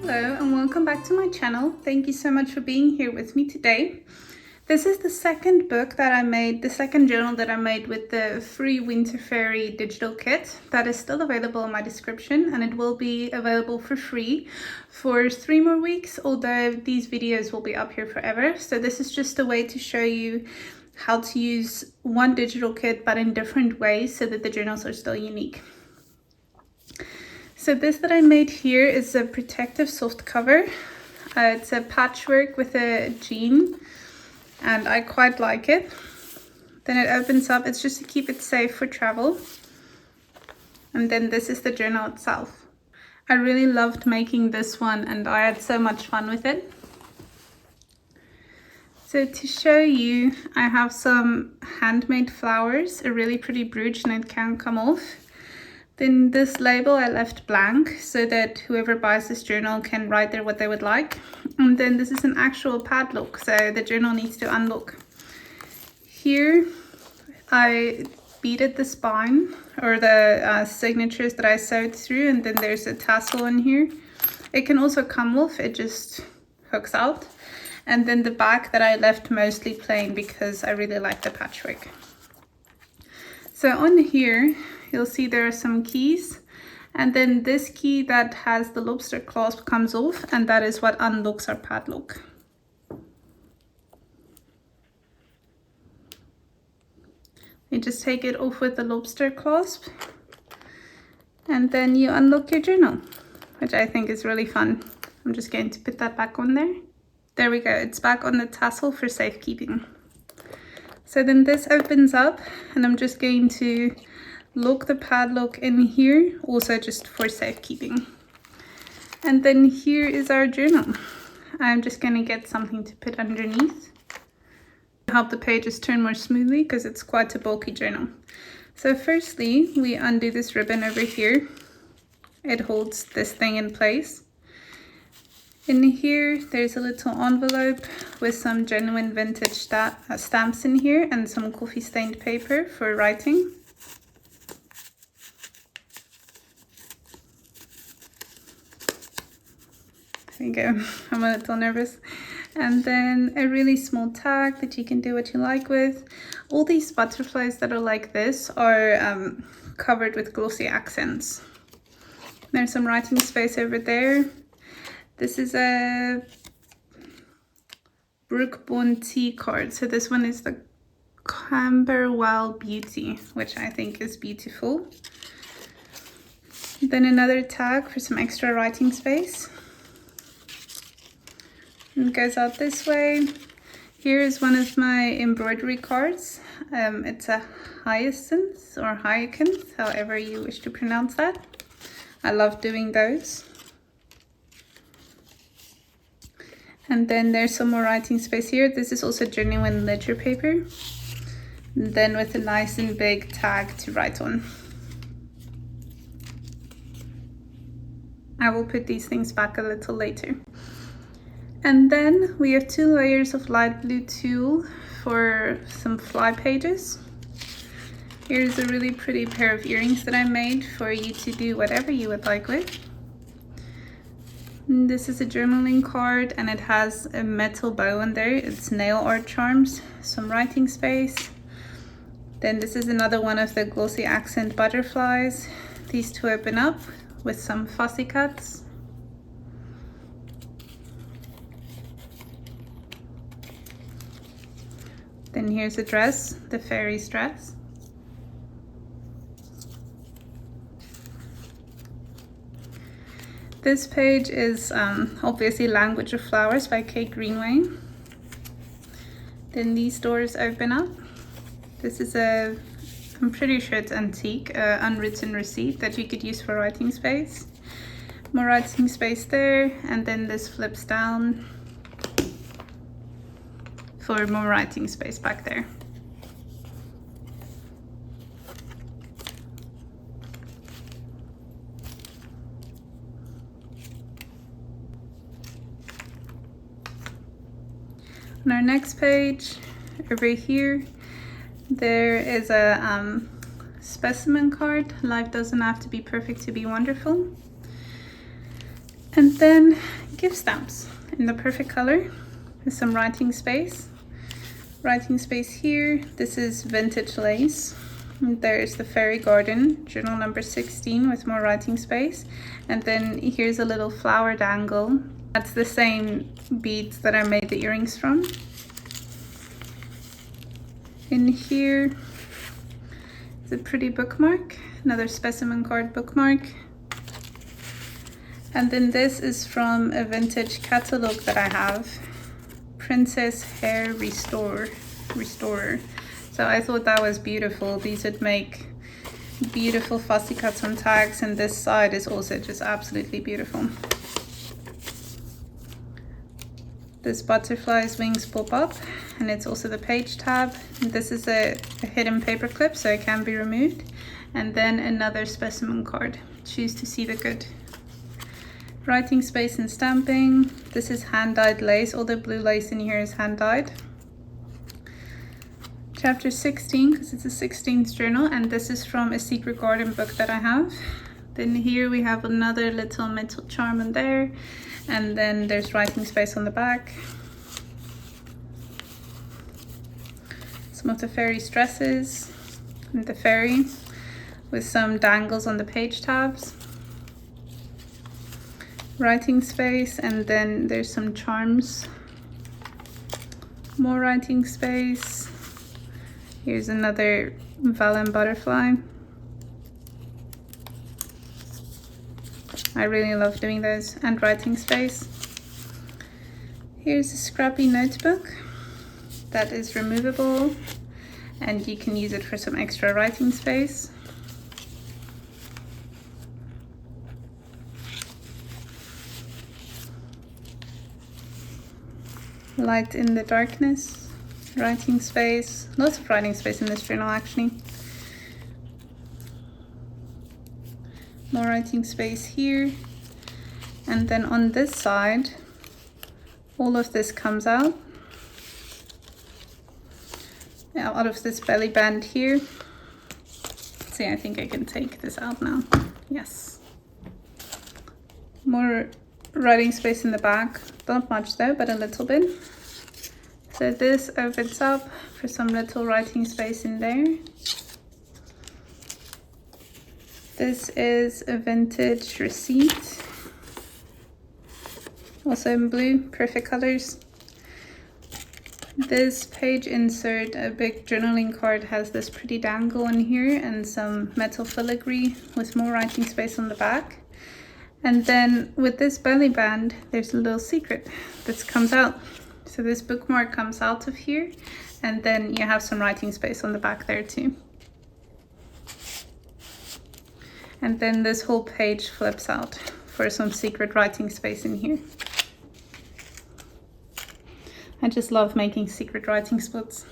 Hello and welcome back to my channel. Thank you so much for being here with me today. This is the second book that I made, the second journal that I made with the free Winter Fairy digital kit that is still available in my description, and it will be available for free for 3 more weeks, although these videos will be up here forever. So this is just a way to show you how to use one digital kit but in different ways so that the journals are still unique. So this that I made here is a protective soft cover. It's a patchwork with a jean and I quite like it. Then it opens up, it's just to keep it safe for travel. And then this is the journal itself. I really loved making this one and I had so much fun with it. So to show you, I have some handmade flowers, a really pretty brooch, and it can come off. Then this label I left blank so that whoever buys this journal can write there what they would like. And then this is an actual padlock, so the journal needs to unlock. Here I beaded the spine or the signatures that I sewed through, and then there's a tassel in here. It can also come off, it just hooks out. And then the back that I left mostly plain because I really like the patchwork. So on here you'll see there are some keys, and then this key that has the lobster clasp comes off, and that is what unlocks our padlock. You just take it off with the lobster clasp and then you unlock your journal, which I think is really fun. I'm just going to put that back on there. There we go, it's back on the tassel for safekeeping. So then this opens up and I'm just going to lock the padlock in here, also just for safekeeping. And then here is our journal. I'm just going to get something to put underneath to help the pages turn more smoothly because it's quite a bulky journal. So firstly, we undo this ribbon over here. It holds this thing in place. In here, there's a little envelope with some genuine vintage stamps in here and some coffee stained paper for writing. There you go, I'm a little nervous. And then a really small tag that you can do what you like with. All these butterflies that are like this are covered with glossy accents. There's some writing space over there. This is a Brookbond tea card. So this one is the Camberwell Beauty, which I think is beautiful. Then another tag for some extra writing space. It goes out this way. Here is one of my embroidery cards. It's a hyacinth or hyacinth, however you wish to pronounce that. I love doing those. And then there's some more writing space here. This is also genuine ledger paper. And then with a nice and big tag to write on. I will put these things back a little later. And then we have 2 layers of light blue tulle for some fly pages. Here's a really pretty pair of earrings that I made for you to do whatever you would like with. And this is a journaling card and it has a metal bow on there. It's nail art charms, some writing space. Then this is another one of the glossy accent butterflies. These 2 open up with some fussy cuts. Then here's a dress, the fairy's dress. This page is obviously Language of Flowers by Kate Greenway. Then these doors open up. This is I'm pretty sure it's antique, unwritten receipt that you could use for writing space. More writing space there, and then this flips down for more writing space back there. On our next page, over here, there is a specimen card. Life doesn't have to be perfect to be wonderful. And then gift stamps in the perfect color with some writing space. Writing space here. This is vintage lace. And there's the Fairy Garden, journal number 16 with more writing space. And then here's a little flower dangle. That's the same beads that I made the earrings from. In here is a pretty bookmark, another specimen card bookmark. And then this is from a vintage catalog that I have, Princess Hair Restorer. So I thought that was beautiful. These would make beautiful fussy cuts on tags, and this side is also just absolutely beautiful. This butterfly's wings pop up, and it's also the page tab. And this is a hidden paper clip, so it can be removed. And then another specimen card, choose to see the good. Writing space and stamping. This is hand-dyed lace. All the blue lace in here is hand-dyed. Chapter 16, because it's a 16th journal, and this is from a Secret Garden book that I have. Then here we have another little metal charm in there, and then there's writing space on the back. Some of the fairy's dresses, and the fairy with some dangles on the page tabs. Writing space, and then there's some charms. More writing space. Here's another vellum butterfly. I really love doing those, and writing space. Here's a scrappy notebook that is removable, and you can use it for some extra writing space. Light in the darkness, writing space, lots of writing space in this journal actually. More writing space here, and then on this side all of this comes out of this belly band here. See, I think I can take this out now. Yes. More writing space in the back, not much though, but a little bit. So this opens up for some little writing space in there. This is a vintage receipt, also in blue, perfect colors. This page insert, a big journaling card, has this pretty dangle in here and some metal filigree with more writing space on the back. And then with this belly band, there's a little secret that comes out. So this bookmark comes out of here, and then you have some writing space on the back there too. And then this whole page flips out for some secret writing space in here. I just love making secret writing spots.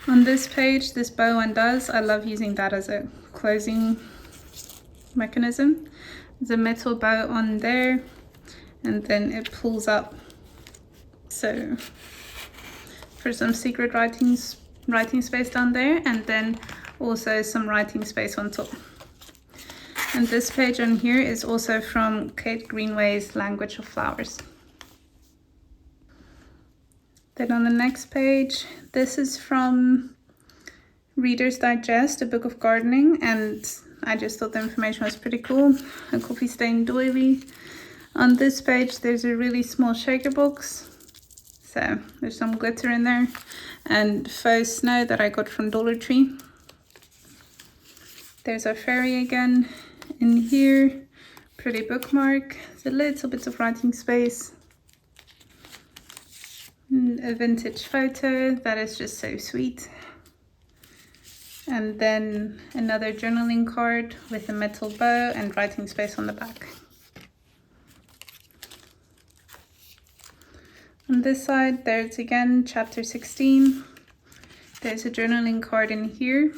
On this page, this bow undoes. I love using that as a closing mechanism. There's a metal bow on there, and then it pulls up. So for some secret writing space down there, and then also some writing space on top. And this page on here is also from Kate Greenway's Language of Flowers. Then on the next page, this is from Reader's Digest, a book of gardening, and I just thought the information was pretty cool. A coffee stain doily. On this page, there's a really small shaker box. So there's some glitter in there, and faux snow that I got from Dollar Tree. There's our fairy again in here. Pretty bookmark. There's a little bit of writing space. A vintage photo that is just so sweet. And then another journaling card with a metal bow and writing space on the back. On this side, there's again chapter 16. There's a journaling card in here,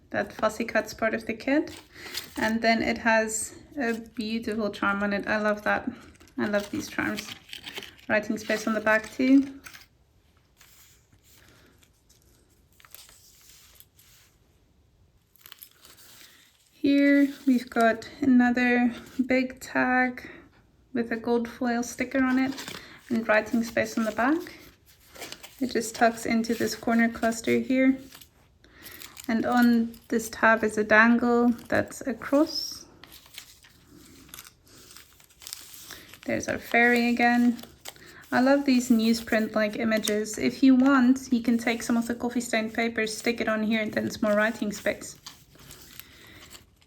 that fussy cut's part of the kit. And then it has a beautiful charm on it. I love that. I love these charms. Writing space on the back too. Here we've got another big tag with a gold foil sticker on it and writing space on the back. It just tucks into this corner cluster here. And on this tab is a dangle that's a cross. There's our fairy again. I love these newsprint-like images. If you want, you can take some of the coffee stained paper, stick it on here, and then it's more writing space.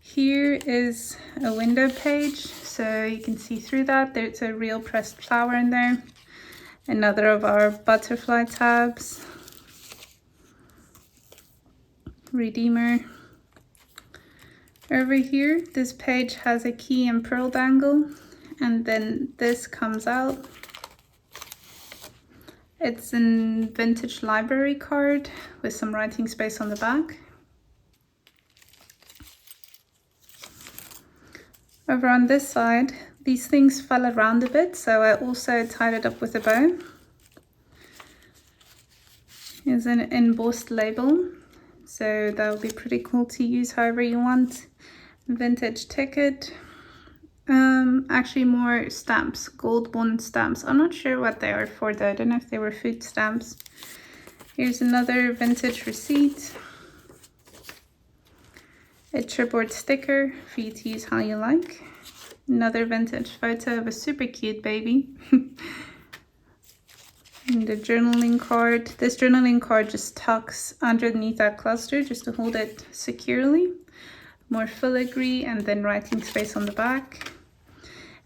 Here is a window page, so you can see through that. There's a real pressed flower in there. Another of our butterfly tabs. Redeemer. Over here, this page has a key and pearl dangle, and then this comes out. It's a vintage library card with some writing space on the back. Over on this side, these things fell around a bit, so I also tied it up with a bow. Here's an embossed label, so that will be pretty cool to use however you want. Vintage ticket. Actually more stamps, gold bond stamps. I'm not sure what they are for though. I don't know if they were food stamps. Here's another vintage receipt. A chipboard sticker for you to use how you like. Another vintage photo of a super cute baby. And a journaling card. This journaling card just tucks underneath that cluster just to hold it securely. More filigree and then writing space on the back.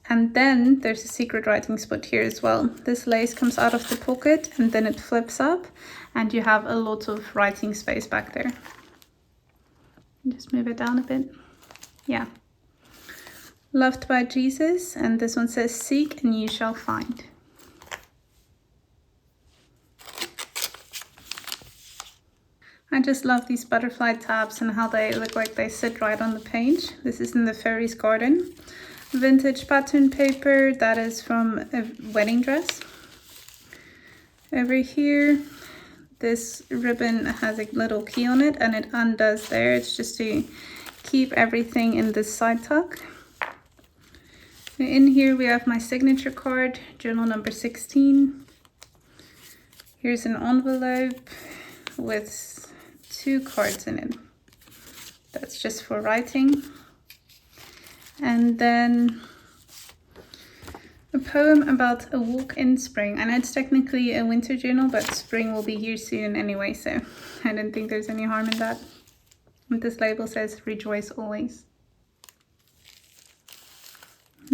And then there's a secret writing spot here as well. This lace comes out of the pocket and then it flips up and you have a lot of writing space back there. Just move it down a bit. Yeah. Loved by Jesus, and this one says, seek and you shall find. I just love these butterfly tabs and how they look like they sit right on the page. This is in the fairy's garden. Vintage pattern paper, that is from a wedding dress. Over here, this ribbon has a little key on it and it undoes there. It's just to keep everything in this side tuck. In here we have my signature card, journal number 16. Here's an envelope with 2 cards in it. That's just for writing. And then a poem about a walk in spring. I know it's technically a winter journal, but spring will be here soon anyway, so I don't think there's any harm in that. And this label says, rejoice always.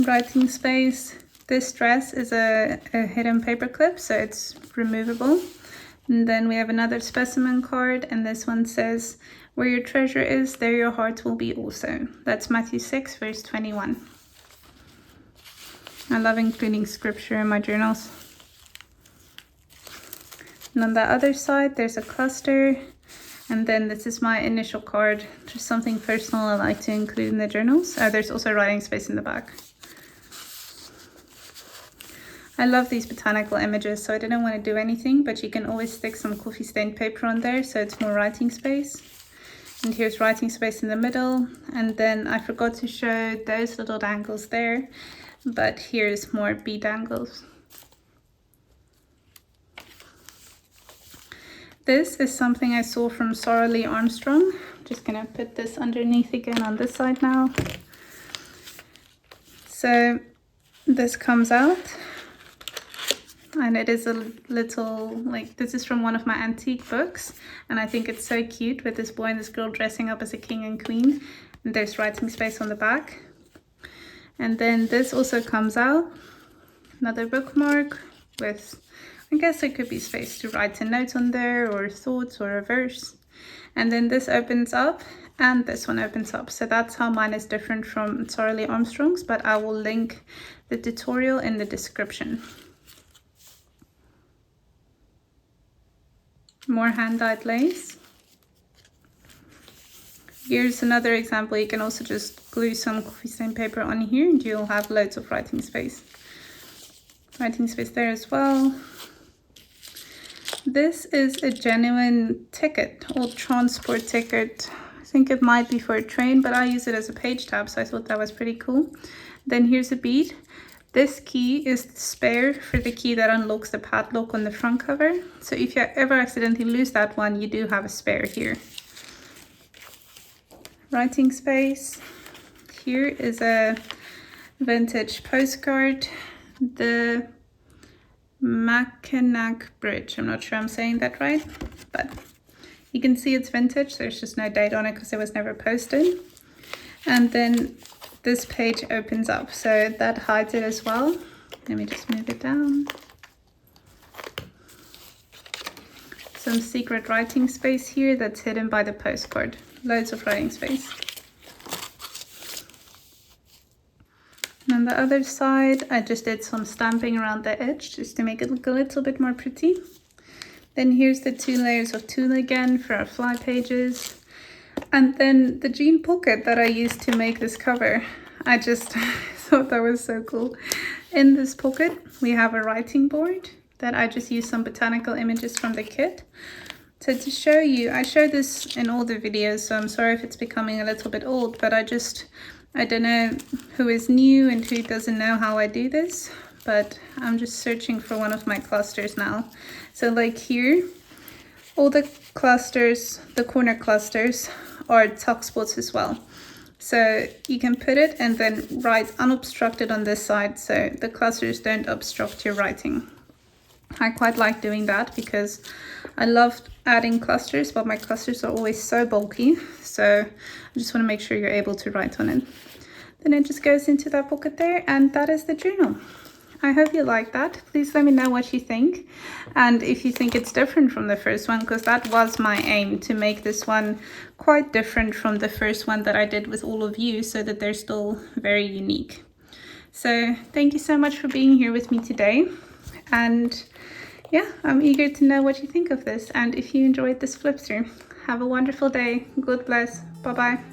Writing space. This dress is a hidden paper clip, so it's removable. And then we have another specimen card, and this one says, where your treasure is, there your heart will be also. That's Matthew 6, verse 21. I love including scripture in my journals. And on the other side, there's a cluster. And then this is my initial card, just something personal I like to include in the journals. There's also writing space in the back. I love these botanical images, so I didn't want to do anything, but you can always stick some coffee stained paper on there, so it's more writing space. And here's writing space in the middle. And then I forgot to show those little dangles there, but here's more bead dangles. This is something I saw from Sarah Lee Armstrong. I'm just gonna put this underneath again on this side now. So this comes out. And it is a little, like, this is from one of my antique books. And I think it's so cute with this boy and this girl dressing up as a king and queen. And there's writing space on the back. And then this also comes out. Another bookmark with, I guess it could be space to write a note on there or thoughts or a verse. And then this opens up and this one opens up. So that's how mine is different from Sarah Lee Armstrong's, but I will link the tutorial in the description. More hand-dyed lace. Here's another example. You can also just glue some coffee stain paper on here and you'll have loads of writing space. Writing space there as well. This is a genuine ticket, old transport ticket. I think it might be for a train, but I use it as a page tab, so I thought that was pretty cool. Then here's a bead. This key is the spare for the key that unlocks the padlock on the front cover. So if you ever accidentally lose that one, you do have a spare here. Writing space. Here is a vintage postcard. The Mackinac Bridge. I'm not sure I'm saying that right, but you can see it's vintage. There's just no date on it because it was never posted. And then this page opens up, so that hides it as well. Let me just move it down. Some secret writing space here that's hidden by the postcard. Loads of writing space. And on the other side, I just did some stamping around the edge just to make it look a little bit more pretty. Then here's the 2 layers of tulle again for our fly pages. And then the jean pocket that I used to make this cover, I just thought that was so cool. In this pocket, we have a writing board that I just used some botanical images from the kit. So to show you, I show this in all the videos, so I'm sorry if it's becoming a little bit old, but I don't know who is new and who doesn't know how I do this, but I'm just searching for one of my clusters now. So like here, all the clusters, the corner clusters, are tuck spots as well. So you can put it and then write unobstructed on this side, so the clusters don't obstruct your writing. I quite like doing that because I love adding clusters, but my clusters are always so bulky, so I just want to make sure you're able to write on it. Then it just goes into that pocket there, and that is the journal. I hope you like that. Please let me know what you think, and if you think it's different from the first one, because that was my aim, to make this one quite different from the first one that I did with all of you, so that they're still very unique. So thank you so much for being here with me today, and yeah, I'm eager to know what you think of this, and if you enjoyed this flip through. Have a wonderful day. God bless. Bye bye.